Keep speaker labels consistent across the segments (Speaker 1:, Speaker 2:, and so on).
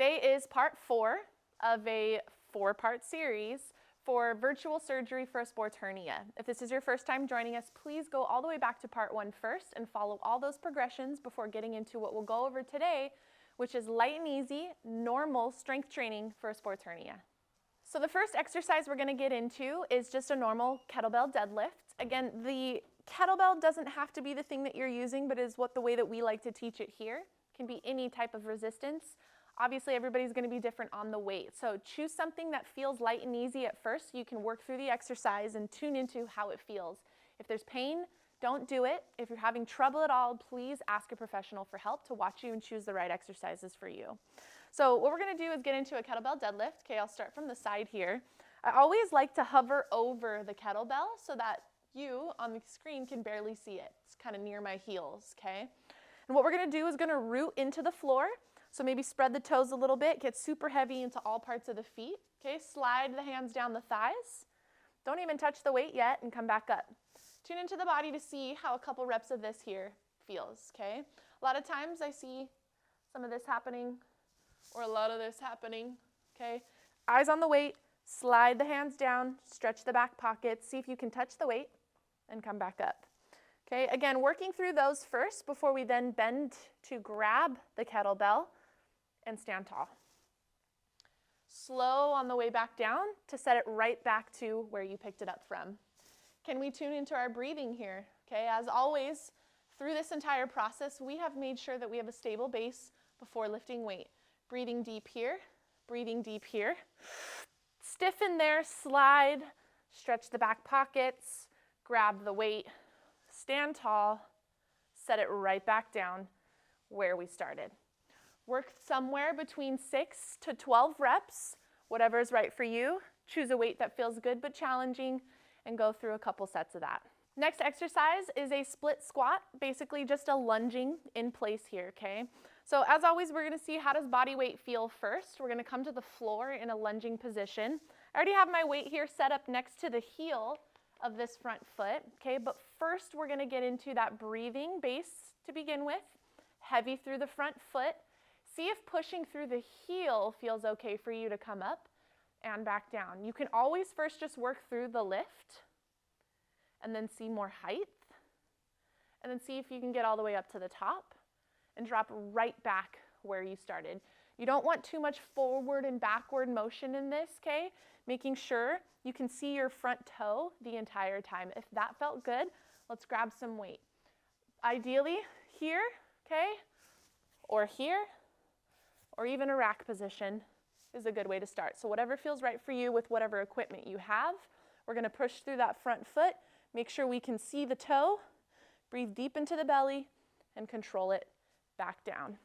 Speaker 1: Today is part 4 of a 4-part series for virtual surgery for a sports hernia. If this is your first time joining us, please go all the way back to part 1 first and follow all those progressions before getting into what we'll go over today, which is light and easy, normal strength training for a sports hernia. So the first exercise we're going to get into is just a normal kettlebell deadlift. Again, the kettlebell doesn't have to be the thing that you're using, but is the way that we like to teach it here. It can be any type of resistance. Obviously, everybody's going to be different on the weight. So choose something that feels light and easy at first so you can work through the exercise and tune into how it feels. If there's pain, don't do it. If you're having trouble at all, please ask a professional for help to watch you and choose the right exercises for you. So what we're going to do is get into a kettlebell deadlift. Okay, I'll start from the side here. I always like to hover over the kettlebell so that you on the screen can barely see it. It's kind of near my heels, okay? And what we're going to do is going to root into the floor. So maybe spread the toes a little bit, get super heavy into all parts of the feet. Okay, slide the hands down the thighs. Don't even touch the weight yet and come back up. Tune into the body to see how a couple reps of this here feels, okay? A lot of times I see some of this happening or a lot of this happening, okay? Eyes on the weight, slide the hands down, stretch the back pockets, see if you can touch the weight and come back up. Okay, again, working through those first before we then bend to grab the kettlebell and stand tall. Slow on the way back down to set it right back to where you picked it up from. Can we tune into our breathing here? Okay, as always, through this entire process, we have made sure that we have a stable base before lifting weight. Breathing deep here, breathing deep here. Stiffen there, slide, stretch the back pockets, grab the weight, stand tall, set it right back down where we started. Work somewhere between 6 to 12 reps, whatever is right for you. Choose a weight that feels good but challenging and go through a couple sets of that. Next exercise is a split squat, basically just a lunging in place here, okay? So as always, we're going to see how does body weight feel first. We're going to come to the floor in a lunging position. I already have my weight here set up next to the heel of this front foot, okay? But first we're going to get into that breathing base to begin with. Heavy through the front foot. See if pushing through the heel feels okay for you to come up and back down. You can always first just work through the lift and then see more height and then see if you can get all the way up to the top and drop right back where you started. You don't want too much forward and backward motion in this, okay? Making sure you can see your front toe the entire time. If that felt good, let's grab some weight. Ideally here, okay, or here, or even a rack position is a good way to start. So whatever feels right for you with whatever equipment you have, we're going to push through that front foot, make sure we can see the toe, breathe deep into the belly, and control it back down.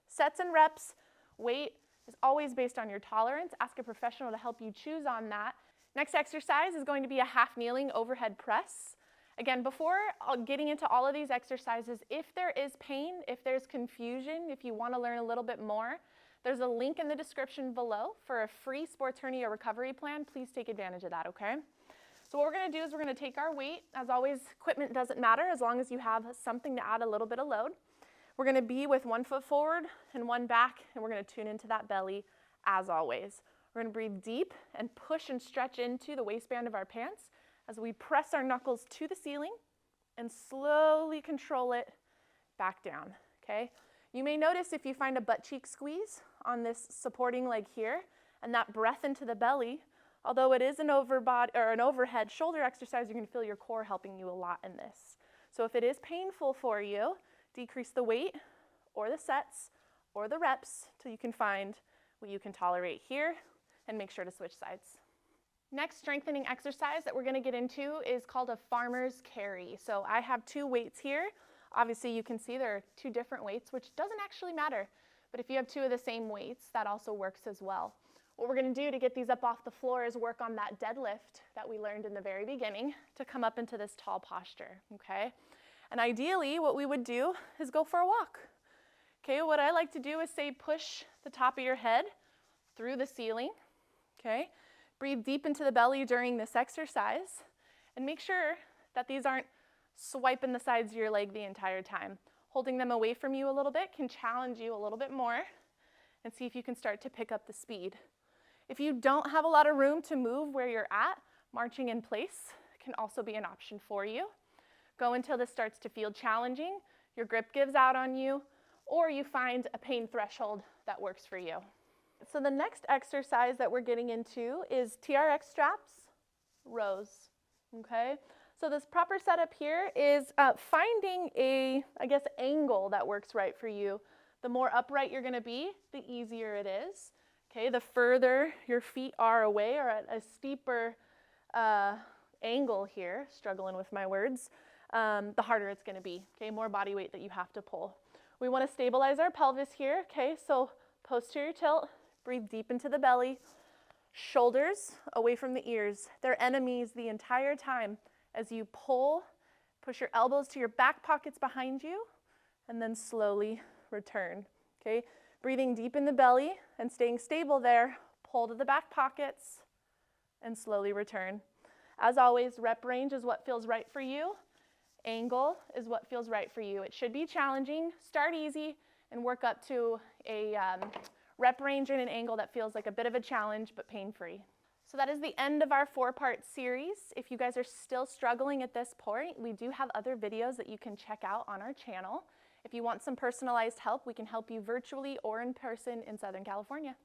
Speaker 1: Sets and reps, weight is always based on your tolerance. Ask a professional to help you choose on that. Next exercise is going to be a half kneeling overhead press. Again, before getting into all of these exercises, if there is pain, if there's confusion, if you want to learn a little bit more, there's a link in the description below for a free sports hernia recovery plan. Please take advantage of that, okay? So what we're going to do is we're going to take our weight. As always, equipment doesn't matter as long as you have something to add a little bit of load. We're going to be with one foot forward and one back, and we're going to tune into that belly as always. We're going to breathe deep and push and stretch into the waistband of our pants as we press our knuckles to the ceiling and slowly control it back down, okay? You may notice if you find a butt cheek squeeze on this supporting leg here and that breath into the belly, although it is an overhead shoulder exercise, you're going to feel your core helping you a lot in this. So if it is painful for you, decrease the weight or the sets or the reps till you can find what you can tolerate here and make sure to switch sides. Next strengthening exercise that we're going to get into is called a farmer's carry. So I have 2 weights here. Obviously you can see there are 2 different weights, which doesn't actually matter. But if you have 2 of the same weights, that also works as well. What we're going to do to get these up off the floor is work on that deadlift that we learned in the very beginning to come up into this tall posture, okay? And ideally what we would do is go for a walk. Okay, what I like to do is say push the top of your head through the ceiling, okay? Breathe deep into the belly during this exercise and make sure that these aren't swiping the sides of your leg the entire time. Holding them away from you a little bit can challenge you a little bit more. and see if you can start to pick up the speed. If you don't have a lot of room to move where you're at, marching in place can also be an option for you. Go until this starts to feel challenging, your grip gives out on you, or you find a pain threshold that works for you. So the next exercise that we're getting into is TRX straps, rows, okay? So this proper setup here is finding a, angle that works right for you. The more upright you're gonna be, the easier it is. Okay, the further your feet are away or at a steeper angle here, struggling with my words, the harder it's gonna be, okay? More body weight that you have to pull. We wanna stabilize our pelvis here, okay? So posterior tilt, breathe deep into the belly, shoulders away from the ears. They're enemies the entire time as you pull, push your elbows to your back pockets behind you, and then slowly return, okay? Breathing deep in the belly and staying stable there, pull to the back pockets, and slowly return. As always, rep range is what feels right for you. Angle is what feels right for you. It should be challenging. Start easy and work up to a rep range and an angle that feels like a bit of a challenge but pain-free. So that is the end of our 4-part series. If you guys are still struggling at this point, we do have other videos that you can check out on our channel. If you want some personalized help, we can help you virtually or in person in Southern California.